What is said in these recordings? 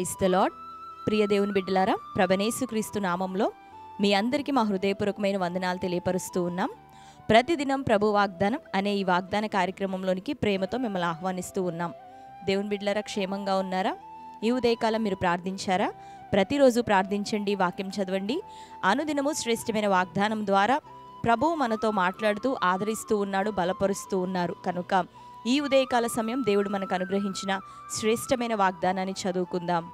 Praise the lord. ప్రియ దేవుని బిడ్డలారా, ప్రభుయేసుక్రీస్తు నామంలో మీ అందరికీ మా హృదయపూర్వకమైన వందనాలు తెలియపరుస్తూ ఉన్నాం. ప్రతిదినం ప్రభు వాగ్దానం అనే ఈ వాగ్దాన కార్యక్రమంలోనికి ప్రేమతో మిమ్మల్ని ఆహ్వానిస్తూ ఉన్నాం. దేవుని బిడ్డలారా, క్షేమంగా ఉన్నారా? ఈ ఉదయకాలం మీరు ప్రార్థించారా? ప్రతిరోజు ప్రార్థించండి, వాక్యం చదవండి. అనుదినము శ్రేష్టమైన వాగ్దానం ద్వారా ప్రభువు మనతో మాట్లాడుతూ ఆదరిస్తూ ఉన్నాడు, బలపరుస్తూ ఉన్నారు. కనుక ఈ ఉదయకాల సమయం దేవుడు మనకు అనుగ్రహించిన శ్రేష్టమైన వాగ్దానాన్ని చదువుకుందాం.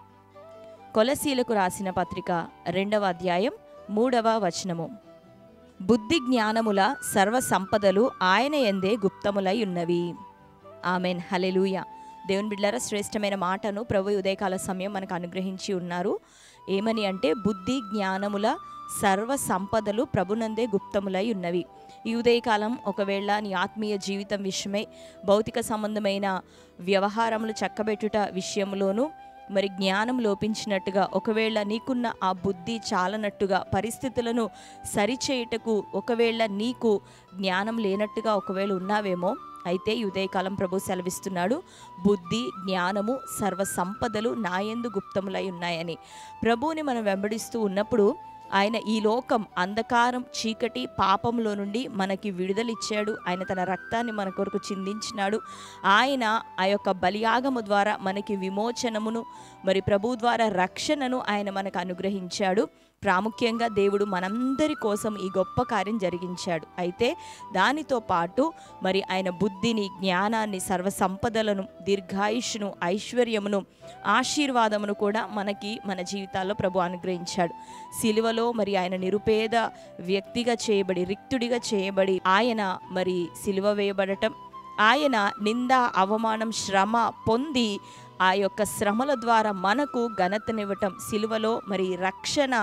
కొలసీలకు రాసిన పత్రిక 2వ అధ్యాయం 3వ వచనము. బుద్ధి జ్ఞానముల సర్వ సంపదలు ఆయన యందే గుప్తములై ఉన్నవి. ఆమెన్, హల్లెలూయా. దేవుని బిడ్డలారా, శ్రేష్టమైన మాటను ప్రభు ఉదయకాల సమయం మనకు అనుగ్రహించి ఉన్నారు. ఏమని అంటే, బుద్ధి జ్ఞానముల సర్వ సంపదలు ప్రభునందే గుప్తములై ఉన్నవి. ఈ ఉదయకాలం ఒకవేళ నీ ఆత్మీయ జీవితం విషయమై, భౌతిక సంబంధమైన వ్యవహారములు చక్కబెట్టుట విషయంలోనూ మరి జ్ఞానం లోపించినట్టుగా, ఒకవేళ నీకున్న ఆ బుద్ధి చాలనట్టుగా, పరిస్థితులను సరిచేయుటకు ఒకవేళ నీకు జ్ఞానం లేనట్టుగా ఒకవేళ ఉన్నావేమో, అయితే ఈ ఉదయకాలం ప్రభు సెలవిస్తున్నాడు, బుద్ధి జ్ఞానము సర్వ సంపదలు నాయందు గుప్తములై ఉన్నాయని. ప్రభువుని మనం వెంబడిస్తూ ఉన్నప్పుడు ఆయన ఈ లోకం, అంధకారం, చీకటి, పాపంలో నుండి మనకి విడుదలిచ్చాడు. ఆయన తన రక్తాన్ని మన కొరకు చిందించినాడు. ఆయన ఆ యొక్క బలియాగము ద్వారా మనకి విమోచనమును, మరి ప్రభు ద్వారా రక్షణను ఆయన మనకు అనుగ్రహించాడు. ప్రాముఖ్యంగా దేవుడు మనందరి కోసం ఈ గొప్ప కార్యం జరిగించాడు. అయితే దానితో పాటు మరి ఆయన బుద్ధిని, జ్ఞానాన్ని, సర్వ సంపదలను, దీర్ఘాయుష్ను, ఐశ్వర్యమును, ఆశీర్వాదమును కూడా మనకి మన జీవితాల్లో ప్రభు అనుగ్రహించాడు. సిలువలో మరి ఆయన నిరుపేద వ్యక్తిగా చేయబడి, రిక్తుడిగా చేయబడి, ఆయన మరి సిలువ వేయబడటం, ఆయన నింద, అవమానం, శ్రమ పొంది ఆ యొక్క శ్రమల ద్వారా మనకు ఘనతనివ్వటం, సిలువలో మరి రక్షణ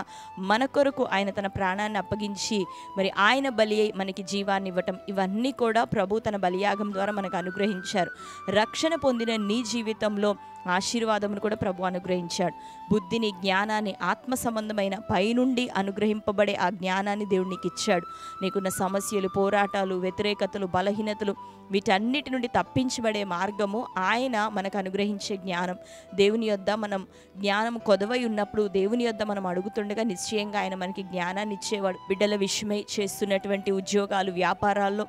మన కొరకు ఆయన తన ప్రాణాన్ని అప్పగించి మరి ఆయన బలి అయి మనకి జీవాన్ని ఇవ్వటం, ఇవన్నీ కూడా ప్రభు తన బలియాగం ద్వారా మనకు అనుగ్రహించారు. రక్షణ పొందిన నీ జీవితంలో ఆశీర్వాదమును కూడా ప్రభు అనుగ్రహించాడు. బుద్ధిని, జ్ఞానాన్ని, ఆత్మ సంబంధమైన పైనుండి అనుగ్రహింపబడే ఆ జ్ఞానాన్ని దేవుడు నీకు ఇచ్చాడు. నీకున్న సమస్యలు, పోరాటాలు, వ్యతిరేకతలు, బలహీనతలు, వీటన్నిటి నుండి తప్పించబడే మార్గము ఆయన మనకు అనుగ్రహించే జ్ఞానం. దేవుని యొద్ద మనం జ్ఞానం కొదవై ఉన్నప్పుడు, దేవుని యొద్ద మనం అడుగుతుండగా నిశ్చయంగా ఆయన మనకి జ్ఞానాన్ని ఇచ్చేవాడు. బిడ్డల విషయమై చేస్తున్నటువంటి ఉద్యోగాలు, వ్యాపారాల్లో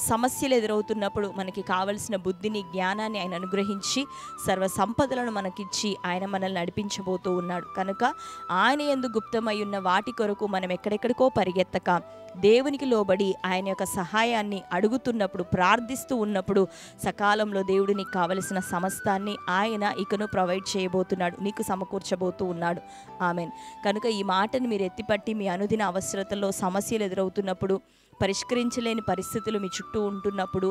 సమస్యలు ఎదురవుతున్నప్పుడు మనకి కావలసిన బుద్ధిని, జ్ఞానాన్ని ఆయన అనుగ్రహించి సర్వ సంపదలను మనకిచ్చి ఆయన మనల్ని నడిపించబోతూ ఉన్నాడు. కనుక ఆయన యందు గుప్తమై ఉన్న వాటి కొరకు మనం ఎక్కడెక్కడికో పరిగెత్తక, దేవునికి లోబడి ఆయన యొక్క సహాయాన్ని అడుగుతున్నప్పుడు, ప్రార్థిస్తూ ఉన్నప్పుడు సకాలంలో దేవుడు నీకు కావలసిన సమస్తాన్ని ఆయన ఇకను ప్రొవైడ్ చేయబోతున్నాడు, నీకు సమకూర్చబోతూ ఉన్నాడు. ఆమెన్. కనుక ఈ మాటను మీరు ఎత్తిపట్టి మీ అనుదిన అవసరతల్లో సమస్యలు ఎదురవుతున్నప్పుడు, పరిష్కరించలేని పరిస్థితులు మీ చుట్టూ ఉంటున్నప్పుడు,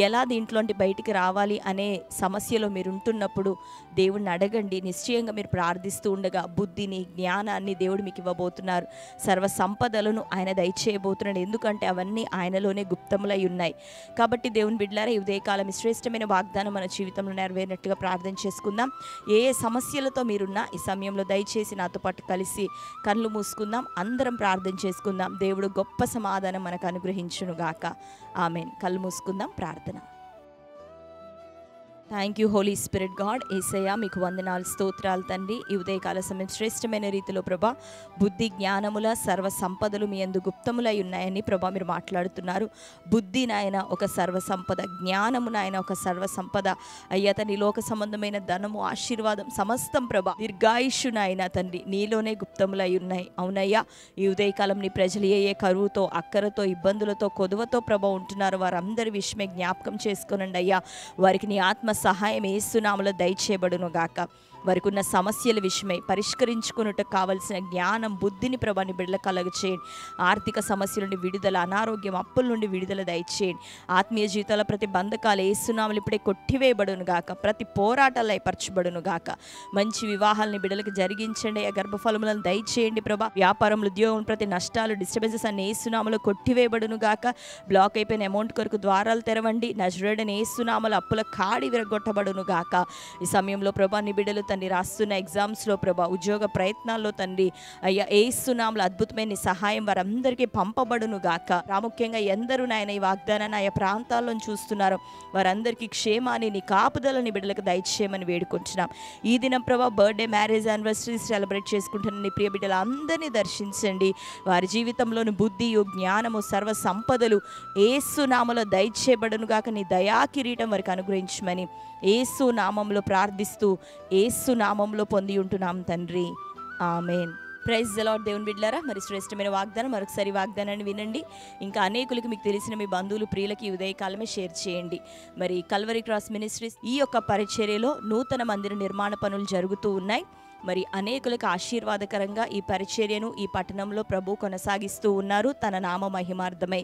ఎలా దీంట్లోంటి బయటికి రావాలి అనే సమస్యలో మీరు ఉంటున్నప్పుడు దేవుడిని అడగండి. నిశ్చయంగా మీరు ప్రార్థిస్తూ ఉండగా బుద్ధిని, జ్ఞానాన్ని దేవుడు మీకు ఇవ్వబోతున్నారు. సర్వ సంపదలను ఆయన దయచేయబోతున్నాడు. ఎందుకంటే అవన్నీ ఆయనలోనే గుప్తములై ఉన్నాయి. కాబట్టి దేవుని బిడ్డలారా, ఈ ఉదయకాలం శ్రేష్టమైన వాగ్దానం మన జీవితంలో నెరవేరినట్టుగా ప్రార్థన చేసుకుందాం. ఏ ఏ సమస్యలతో మీరున్నా ఈ సమయంలో దయచేసి నాతో పాటు కలిసి కళ్ళు మూసుకుందాం, అందరం ప్రార్థన చేసుకుందాం. దేవుడు గొప్ప సమాధానం మనకు అనుగ్రహించునుగాక. ఆమెన్. కళ్ళు మూసుకుందాం, ప్రార్థన. Thank you Holy Spirit God. యేసయ్య మీకు వందనాలు, స్తోత్రాలు తండ్రి. ఈ ఉదయకాల సమయం శ్రేష్టమైన రీతిలో ప్రభా, బుద్ధి జ్ఞానముల సర్వ సంపదలు మీ యందు గుప్తములై ఉన్నాయని ప్రభా మీరు మాట్లాడుతున్నారు. బుద్ధి నాయన ఒక సర్వ సంపద, జ్ఞానము నాయన ఒక సర్వ సంపద. అయ్యా తండ్రి, లోక సంబంధమైన ధనము, ఆశీర్వాదం సమస్తం ప్రభా, దీర్ఘాయుష్షు నాయన తండ్రి నీలోనే గుప్తములై ఉన్నాయి. అవునయ్యా, ఈ ఉదయకాలం నీ ప్రజలు ఏ కరువుతో, అక్కరతో, ఇబ్బందులతో, కొదువతో ప్రభా ఉంటున్నారు, వారందరి విషయమే జ్ఞాపకం చేసుకోనండి అయ్యా. వారికి నీ ఆత్మ సహాయం యేసు నామములో దయచేయబడును గాక. వారికి ఉన్న సమస్యల విషయమై పరిష్కరించుకున్నట్టుకు కావలసిన జ్ఞానం, బుద్ధిని ప్రభా నీ బిడ్డలకు కలుగచేయండి. ఆర్థిక సమస్యల నుండి విడుదల, అనారోగ్యం, అప్పుల నుండి విడుదల దయచేయండి. ఆత్మీయ జీవితాల ప్రతి బంధకాలు యేసు నామములో ఇప్పుడే కొట్టివేయబడును గాక. ప్రతి పోరాటాలు లయపరచబడును గాక. మంచి వివాహాలని బిడ్డలకు జరిగించండి. గర్భఫలములను దయచేయండి ప్రభా. వ్యాపారంలో, ఉద్యోగం ప్రతి నష్టాలు, డిస్టర్బెన్సెస్ అన్ని యేసు నామములో కొట్టివేయబడును గాక. బ్లాక్ అయిపోయిన అమౌంట్ కొరకు ద్వారాలు తెరవండి. నజరేయుడైన యేసు నామములో అప్పుల కాడి విరగొట్టబడును గాక. ఈ సమయంలో ప్రభా నీ బిడ్డలు తండ్రి రాస్తున్న ఎగ్జామ్స్లో ప్రభా, ఉద్యోగ ప్రయత్నాల్లో తండ్రి అయ్యా యేసు నామములో అద్భుతమైన నీ సహాయం వారందరికీ పంపబడును గాక. ప్రాముఖ్యంగా ఎందరూ నాయన ఈ వాగ్దానాన్ని ఆయా ప్రాంతాల్లో చూస్తున్నారు వారందరికీ క్షేమాన్ని నీ కాపుదలని బిడ్డలకు దయచేయమని వేడుకుంటున్నాం. ఈ దినం ప్రభా బర్త్డే, మ్యారేజ్, యానివర్సరీ సెలబ్రేట్ చేసుకుంటున్న నీ ప్రియ బిడ్డలు అందరినీ దర్శించండి. వారి జీవితంలోని బుద్ధియు, జ్ఞానము, సర్వ సంపదలు యేసు నామములో దయచేయబడును గాక. నీ దయా కిరీటం వారికి అనుగ్రహించమని యేసు నామములో ప్రార్థిస్తూ యేసు నామములో పొంది ఉంటున్నాం తండ్రి. ఆమేన్. Praise the Lord. దేవుని బిడ్డలారా, మరి శ్రేష్టమైన వాగ్దానం మరొకసారి వాగ్దానాన్ని వినండి. ఇంకా అనేకులకు మీకు తెలిసిన మీ బంధువులు, ప్రియులకి ఈ ఉదయకాలమే షేర్ చేయండి. మరి కల్వరీ క్రాస్ మినిస్ట్రీస్ ఈ యొక్క పరిచర్యలో నూతన మందిర నిర్మాణ పనులు జరుగుతూ ఉన్నాయి. మరి అనేకులకు ఆశీర్వాదకరంగా ఈ పరిచర్యను ఈ పట్టణంలో ప్రభు కొనసాగిస్తూ ఉన్నారు తన నామ మహిమార్థమై.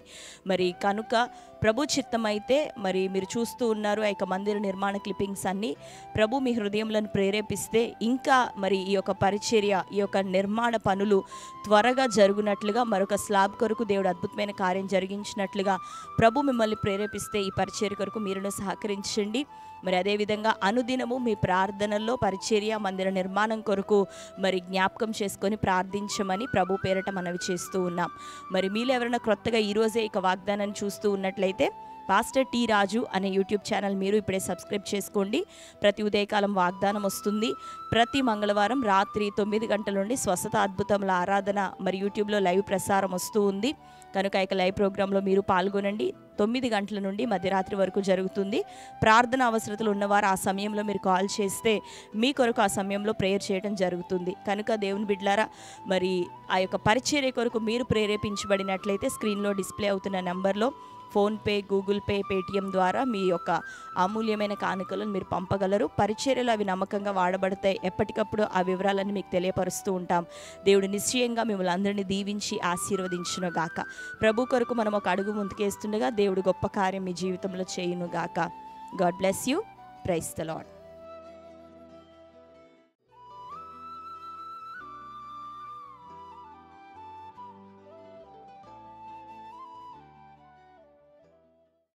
మరి కనుక ప్రభు చిత్తమైతే మరి మీరు చూస్తూ ఉన్నారు ఆ యొక్క మందిర నిర్మాణ క్లిప్పింగ్స్ అన్నీ. ప్రభు మీ హృదయంలను ప్రేరేపిస్తే ఇంకా మరి ఈ యొక్క పరిచర్య, ఈ యొక్క నిర్మాణ పనులు త్వరగా జరుగునట్లుగా, మరొక స్లాబ్ కొరకు దేవుడు అద్భుతమైన కార్యం జరిగించినట్లుగా ప్రభు మిమ్మల్ని ప్రేరేపిస్తే ఈ పరిచర్య కొరకు మీరును సహకరించండి. మరి అదేవిధంగా అనుదినము మీ ప్రార్థనల్లో పరిచర్య, మందిర నిర్మాణం కొరకు మరి జ్ఞాపకం చేసుకొని ప్రార్థించమని ప్రభు పేరట మనవి చేస్తూ ఉన్నాం. మరి మీలో ఎవరైనా క్రొత్తగా ఈరోజే ఇక వాగ్దానాన్ని చూస్తూ ఉన్నట్లయితే పాస్టర్ టి రాజు అనే యూట్యూబ్ ఛానల్ మీరు ఇప్పుడే సబ్స్క్రైబ్ చేసుకోండి. ప్రతి ఉదయకాలం వాగ్దానం వస్తుంది. ప్రతి మంగళవారం రాత్రి 9 గంటల నుండి స్వస్థత అద్భుతముల ఆరాధన మరి యూట్యూబ్లో లైవ్ ప్రసారం వస్తూ ఉంది. కనుక ఇక లైవ్ ప్రోగ్రాంలో మీరు పాల్గొనండి. 9 గంటల నుండి మధ్యరాత్రి వరకు జరుగుతుంది. ప్రార్థన అవసరతలు ఉన్నవారు ఆ సమయంలో మీరు కాల్ చేస్తే మీ కొరకు ఆ సమయంలో ప్రేయర్ చేయడం జరుగుతుంది. కనుక దేవుని బిడ్డలారా, మరి ఆ యొక్క పరిచర్య కొరకు మీరు ప్రేరేపించబడినట్లయితే స్క్రీన్లో డిస్ప్లే అవుతున్న నెంబర్లో ఫోన్పే, గూగుల్ పే, పేటిఎం ద్వారా మీ యొక్క అమూల్యమైన కానుకలను మీరు పంపగలరు. పరిచర్యలు అవి నమ్మకంగా వాడబడతాయి. ఎప్పటికప్పుడు ఆ వివరాలను మీకు తెలియపరుస్తూ ఉంటాం. దేవుడు నిశ్చయంగా మిమ్మల్ని అందరినీ దీవించి ఆశీర్వదించును గాక. ప్రభు కొరకు మనం ఒక అడుగు ముందుకేస్తుండగా దేవుడు గొప్ప కార్యం మీ జీవితంలో చేయును గాక. God bless you. Praise the lord.